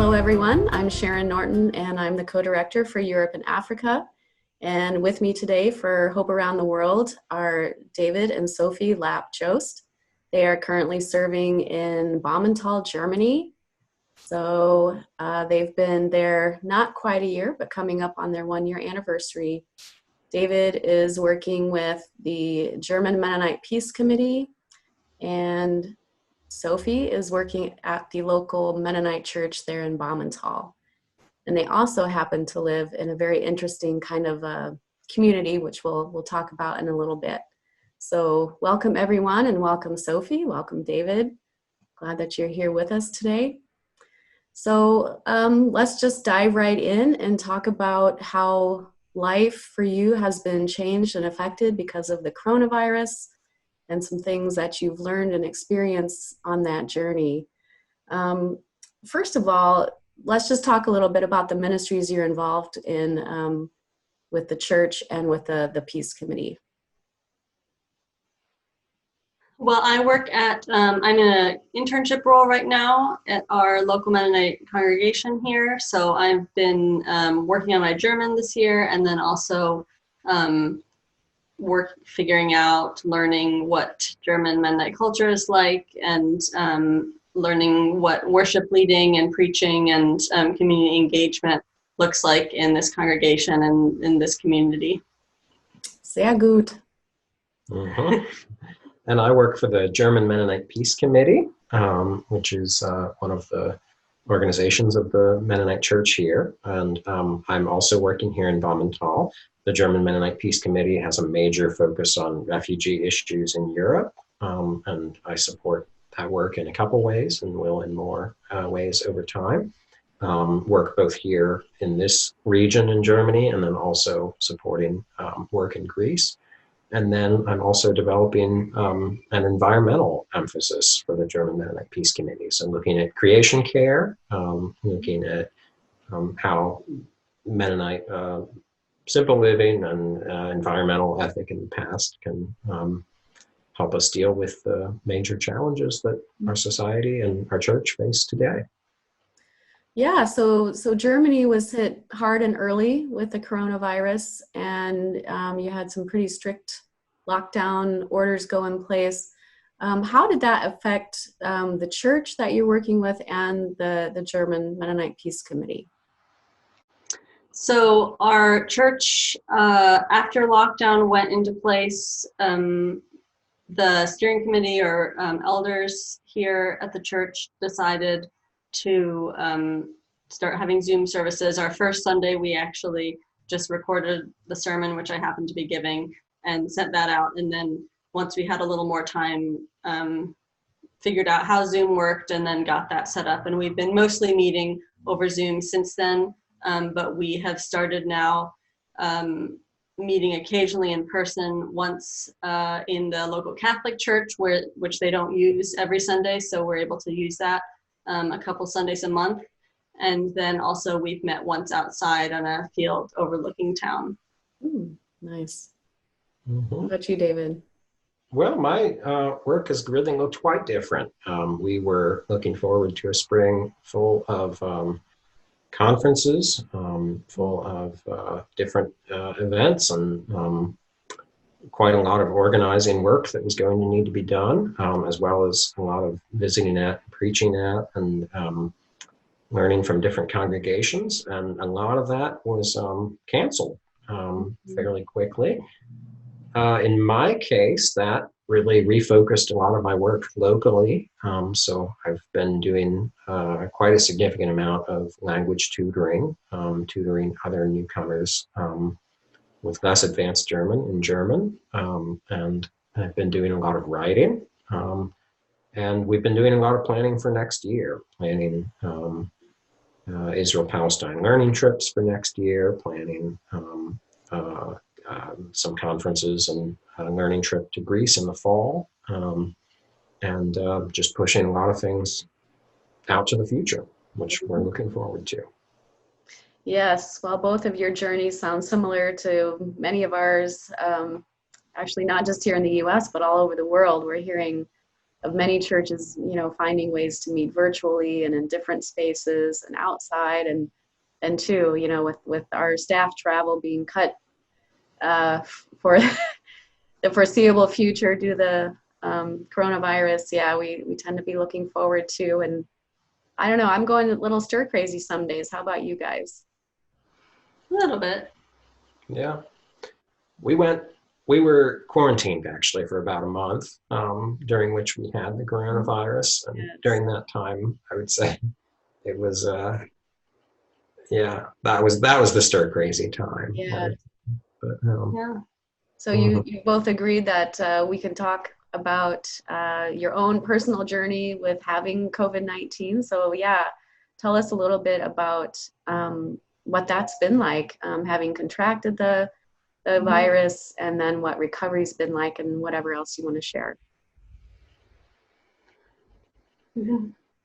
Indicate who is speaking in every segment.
Speaker 1: Hello everyone, I'm Sharon Norton and I'm the co-director for Europe and Africa. And with me today for Hope Around the World are David and Sophie Lapp Jost. They are currently serving in Baumental, Germany. So they've been there not quite a year, but coming up on their 1-year anniversary. David is working with the German Mennonite Peace Committee, and Sophie is working at the local Mennonite church there in Baumental. And they also happen to live in a very interesting kind of community, which we'll talk about in a little bit. So welcome everyone, and welcome Sophie, welcome David. Glad that you're here with us today. So let's just dive right in and talk about how life for you has been changed and affected because of the coronavirus, and some things that you've learned and experienced on that journey. First of all, let's just talk a little bit about the ministries you're involved in with the church and with the Peace Committee.
Speaker 2: Well, I work at, I'm in an internship role right now at our local Mennonite congregation here. So I've been working on my German this year, and then also figuring out, learning what German Mennonite culture is like, and learning what worship leading and preaching and community engagement looks like in this congregation and in this community.
Speaker 1: Sehr gut.
Speaker 3: Mm-hmm. And I work for the German Mennonite Peace Committee, which is one of the organizations of the Mennonite Church here. And I'm also working here in Baumental. The German Mennonite Peace Committee has a major focus on refugee issues in Europe. And I support that work in a couple ways, and will in more ways over time. Work both here in this region in Germany, and then also supporting work in Greece. And then I'm also developing an environmental emphasis for the German Mennonite Peace Committee. So looking at creation care, looking at how Mennonite simple living and environmental ethic in the past can help us deal with the major challenges that our society and our church face today.
Speaker 1: Yeah, so Germany was hit hard and early with the coronavirus, and you had some pretty strict lockdown orders go in place. How did that affect the church that you're working with and the German Mennonite Peace Committee?
Speaker 2: So our church, after lockdown went into place, the steering committee or elders here at the church decided to start having Zoom services. Our first Sunday, we actually just recorded the sermon, which I happened to be giving, and sent that out. And then once we had a little more time, figured out how Zoom worked and then got that set up. And we've been mostly meeting over Zoom since then, but we have started now meeting occasionally in person, once in the local Catholic church, which they don't use every Sunday, so we're able to use that a couple Sundays a month. And then also we've met once outside on a field overlooking town.
Speaker 1: Nice.
Speaker 3: Mm-hmm.
Speaker 1: What about you, David?
Speaker 3: Well, my work has really looked quite different. We were looking forward to a spring full of conferences, full of different events, and quite a lot of organizing work that was going to need to be done, as well as a lot of visiting at, preaching at, and learning from different congregations. And a lot of that was canceled fairly quickly. In my case, that really refocused a lot of my work locally. So I've been doing quite a significant amount of language tutoring, tutoring other newcomers with less advanced German in German. And I've been doing a lot of writing. And we've been doing a lot of planning for next year, planning Israel-Palestine learning trips for next year, planning some conferences and a learning trip to Greece in the fall, and just pushing a lot of things out to the future, which we're looking forward to.
Speaker 1: Yes, well, both of your journeys sound similar to many of ours, actually not just here in the US, but all over the world. We're hearing many churches, finding ways to meet virtually and in different spaces and outside, and too, with our staff travel being cut for the foreseeable future due to the coronavirus. Yeah, we tend to be looking forward to, and I don't know, I'm going a little stir crazy some days. How about you guys?
Speaker 2: A little bit.
Speaker 3: Yeah. We were quarantined actually for about a month, during which we had the coronavirus. And
Speaker 1: Yes.
Speaker 3: during that time, I would say it was, yeah, that was the stir crazy time.
Speaker 1: Yeah.
Speaker 3: But,
Speaker 2: Yeah.
Speaker 1: So you both agreed that we can talk about your own personal journey with having COVID-19. So yeah, tell us a little bit about what that's been like, having contracted the virus, and then what recovery's been like, and whatever else you want to share.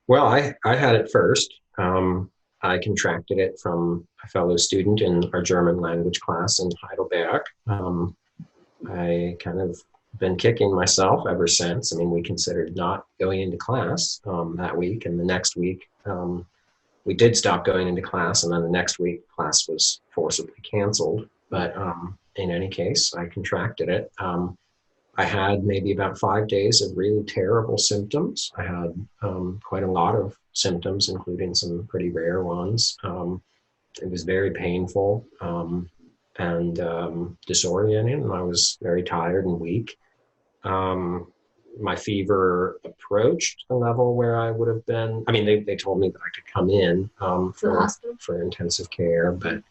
Speaker 3: Well, I had it first. I contracted it from a fellow student in our German language class in Heidelberg. I kind of been kicking myself ever since. I mean, we considered not going into class that week, and the next week we did stop going into class, and then the next week class was forcibly canceled. But in any case, I contracted it. I had maybe about 5 days of really terrible symptoms. I had quite a lot of symptoms, including some pretty rare ones. It was very painful and disorienting, and I was very tired and weak. My fever approached the level where I would have been. I mean, they told me that I could come in for intensive care, but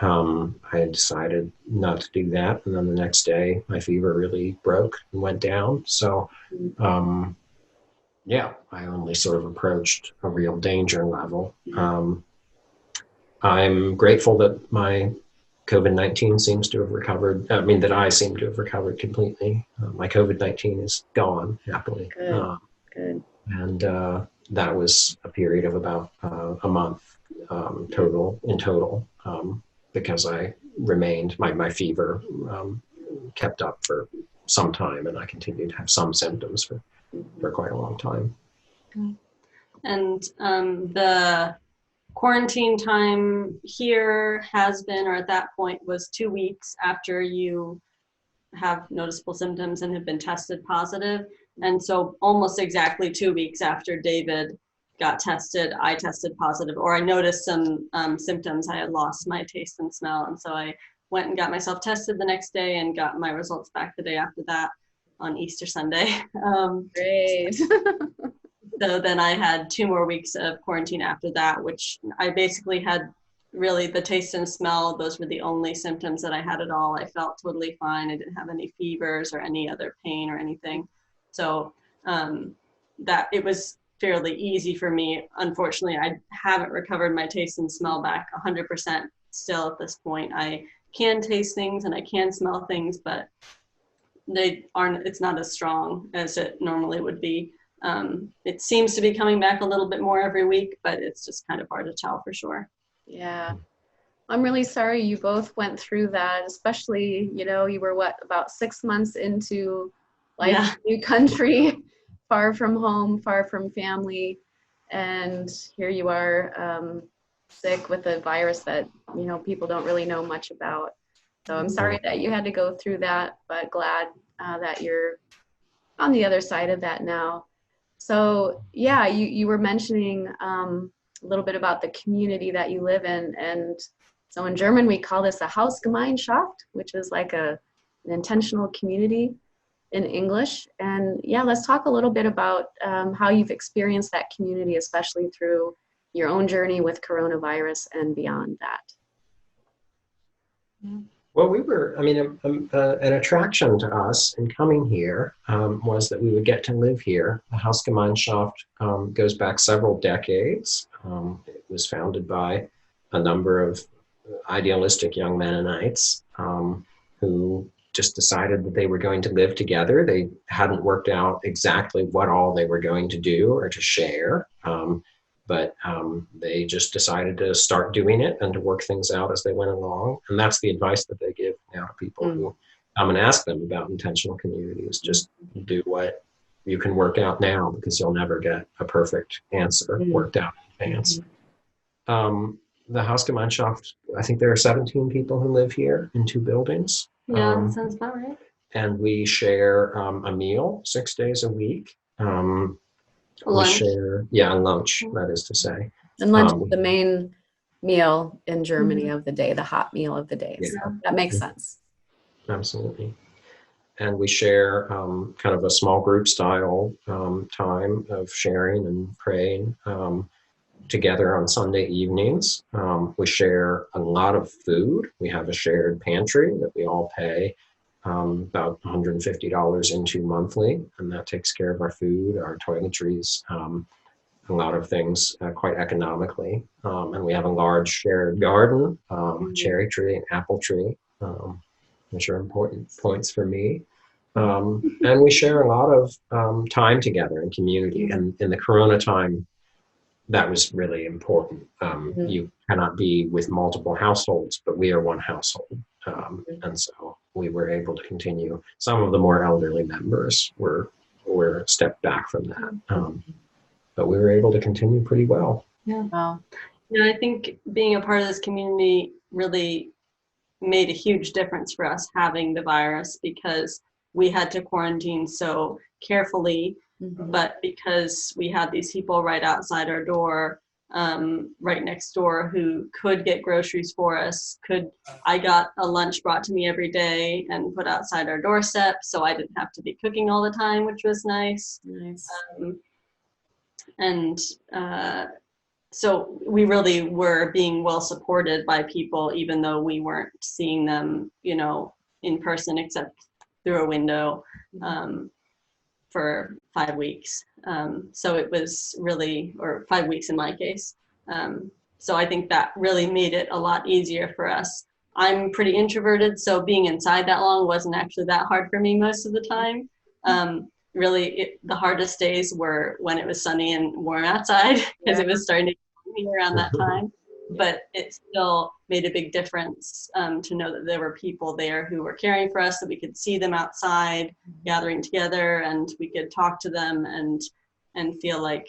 Speaker 3: I had decided not to do that. And then the next day, my fever really broke and went down. So, yeah, I only sort of approached a real danger level. I'm grateful that my COVID-19 seems to have recovered. I mean, that I seem to have recovered completely. My COVID-19 is gone, happily.
Speaker 1: Good.
Speaker 3: And that was a period of about a month total, because I remained, my fever kept up for some time, and I continued to have some symptoms for quite a long time.
Speaker 2: And the quarantine time here has been, or at that point, was 2 weeks after you have noticeable symptoms and have been tested positive. And so almost exactly 2 weeks after David got tested, I tested positive, or I noticed some symptoms. I had lost my taste and smell. And so I went and got myself tested the next day and got my results back the day after that on Easter Sunday.
Speaker 1: Great.
Speaker 2: So then I had 2 more weeks of quarantine after that, which I basically had really the taste and smell. Those were the only symptoms that I had at all. I felt totally fine. I didn't have any fevers or any other pain or anything. So that it was fairly easy for me. Unfortunately, I haven't recovered my taste and smell back 100% still at this point. I can taste things and I can smell things, but it's not as strong as it normally would be. It seems to be coming back a little bit more every week, but it's just kind of hard to tell for sure.
Speaker 1: Yeah. I'm really sorry you both went through that, especially, you were about 6 months into life in a new country, far from home, far from family, and here you are sick with a virus that, people don't really know much about. So I'm sorry that you had to go through that, but glad that you're on the other side of that now. So yeah, you were mentioning a little bit about the community that you live in. And so in German, we call this a Hausgemeinschaft, which is like an intentional community in English. And yeah, let's talk a little bit about how you've experienced that community, especially through your own journey with coronavirus and beyond that.
Speaker 3: Well, an attraction to us in coming here was that we would get to live here. The Hausgemeinschaft goes back several decades. It was founded by a number of idealistic young Mennonites who just decided that they were going to live together. They hadn't worked out exactly what all they were going to do or to share, but they just decided to start doing it and to work things out as they went along. And that's the advice that they give now to people who come and ask them about intentional communities. Just do what you can work out now, because you'll never get a perfect answer worked out in advance. The Hausgemeinschaft, I think there are 17 people who live here in 2 buildings.
Speaker 2: Yeah, that sounds about right.
Speaker 3: And we share a meal 6 days a week. We
Speaker 2: Lunch.
Speaker 3: share, lunch, that is to say.
Speaker 1: And lunch is the main meal in Germany of the day, the hot meal of the day.
Speaker 3: Yeah.
Speaker 1: So that makes sense.
Speaker 3: Absolutely. And we share kind of a small group style time of sharing and praying together on Sunday evenings. We share a lot of food. We have a shared pantry that we all pay about $150 into monthly, and that takes care of our food, our toiletries, a lot of things quite economically. And we have a large shared garden, cherry tree, and apple tree, which are important points for me. And we share a lot of time together in community. And in the Corona time, that was really important. You cannot be with multiple households, but we are one household. And so we were able to continue. Some of the more elderly members were stepped back from that. But we were able to continue pretty well.
Speaker 2: Yeah. Wow. I think being a part of this community really made a huge difference for us having the virus, because we had to quarantine so carefully. But because we had these people right outside our door, right next door, who could get groceries for us, I got a lunch brought to me every day and put outside our doorstep, so I didn't have to be cooking all the time, which was nice. So we really were being well supported by people, even though we weren't seeing them, in person, except through a window. For 5 weeks. So it was really, or 5 weeks in my case. So I think that really made it a lot easier for us. I'm pretty introverted, so being inside that long wasn't actually that hard for me most of the time. Really, the hardest days were when it was sunny and warm outside, because it was starting to get me around that time. But it still made a big difference to know that there were people there who were caring for us, that we could see them outside gathering together, and we could talk to them and feel like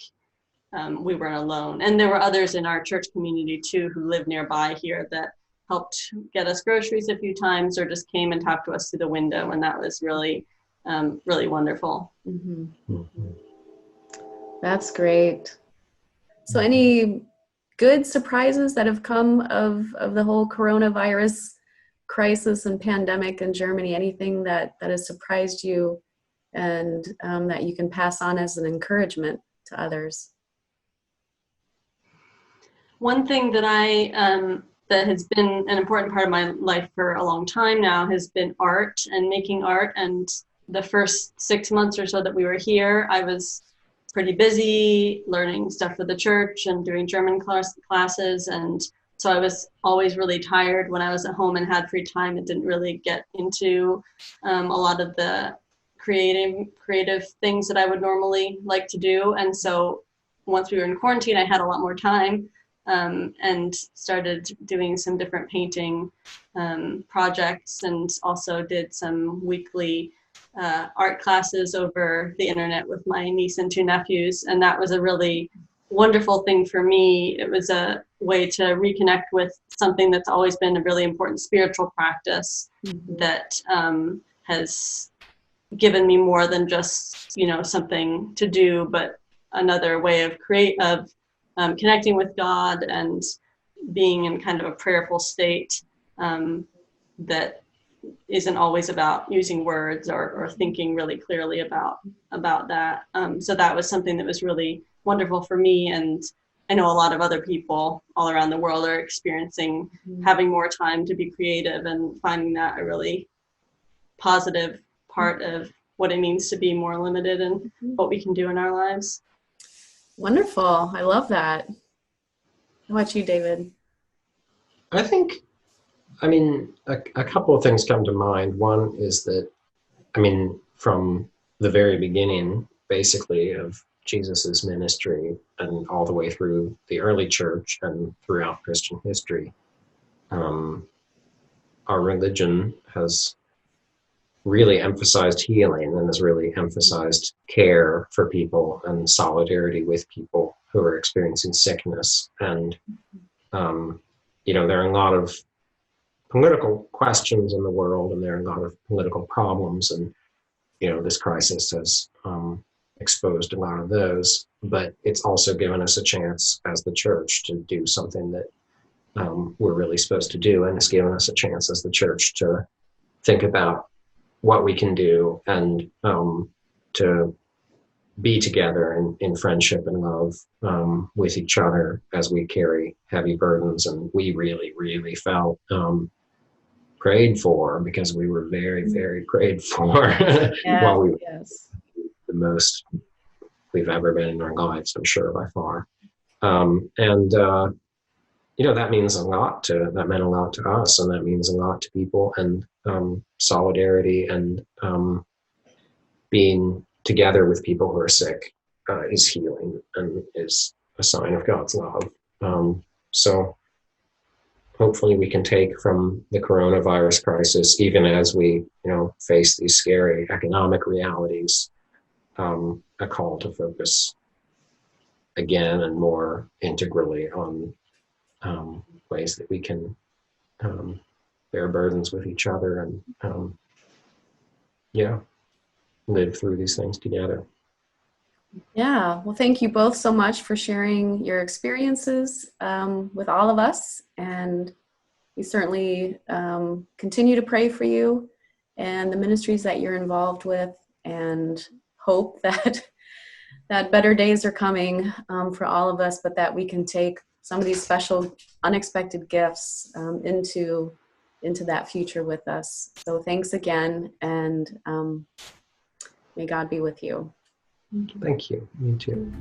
Speaker 2: we weren't alone. And there were others in our church community too who lived nearby here that helped get us groceries a few times, or just came and talked to us through the window, and that was really, really wonderful.
Speaker 1: That's great. So any good surprises that have come of the whole coronavirus crisis and pandemic in Germany? Anything that has surprised you and that you can pass on as an encouragement to others?
Speaker 2: One thing that that has been an important part of my life for a long time now has been art and making art. And the first 6 months or so that we were here, I was pretty busy learning stuff for the church and doing German classes. And so I was always really tired when I was at home and had free time. It didn't really get into a lot of the creative things that I would normally like to do. And so once we were in quarantine, I had a lot more time and started doing some different painting projects, and also did some weekly art classes over the internet with my niece and 2 nephews. And that was a really wonderful thing for me. It was a way to reconnect with something that's always been a really important spiritual practice that has given me more than just, something to do, but another way of connecting with God and being in kind of a prayerful state that isn't always about using words or thinking really clearly about that. So that was something that was really wonderful for me. And I know a lot of other people all around the world are experiencing having more time to be creative, and finding that a really positive part of what it means to be more limited in what we can do in our lives.
Speaker 1: Wonderful. I love that. How about you, David?
Speaker 3: I think, a couple of things come to mind. One is that, from the very beginning, basically, of Jesus's ministry and all the way through the early church and throughout Christian history, our religion has really emphasized healing and has really emphasized care for people and solidarity with people who are experiencing sickness. And, there are a lot of political questions in the world, and there are a lot of political problems. And, this crisis has exposed a lot of those, but it's also given us a chance as the church to do something that we're really supposed to do. And it's given us a chance as the church to think about what we can do and to be together in friendship and love with each other as we carry heavy burdens. And we really, really felt prayed for, because we were very, very prayed for while we were the most we've ever been in our lives, I'm sure, by far. That means a lot that meant a lot to us, and that means a lot to people. And solidarity and being together with people who are sick is healing and is a sign of God's love. So hopefully we can take from the coronavirus crisis, even as we, face these scary economic realities, a call to focus again and more integrally on ways that we can bear burdens with each other and live through these things together.
Speaker 1: Yeah, well, thank you both so much for sharing your experiences with all of us. And we certainly continue to pray for you and the ministries that you're involved with, and hope that better days are coming for all of us, but that we can take some of these special, unexpected gifts into that future with us. So thanks again, and may God be with you.
Speaker 3: Thank you. You too.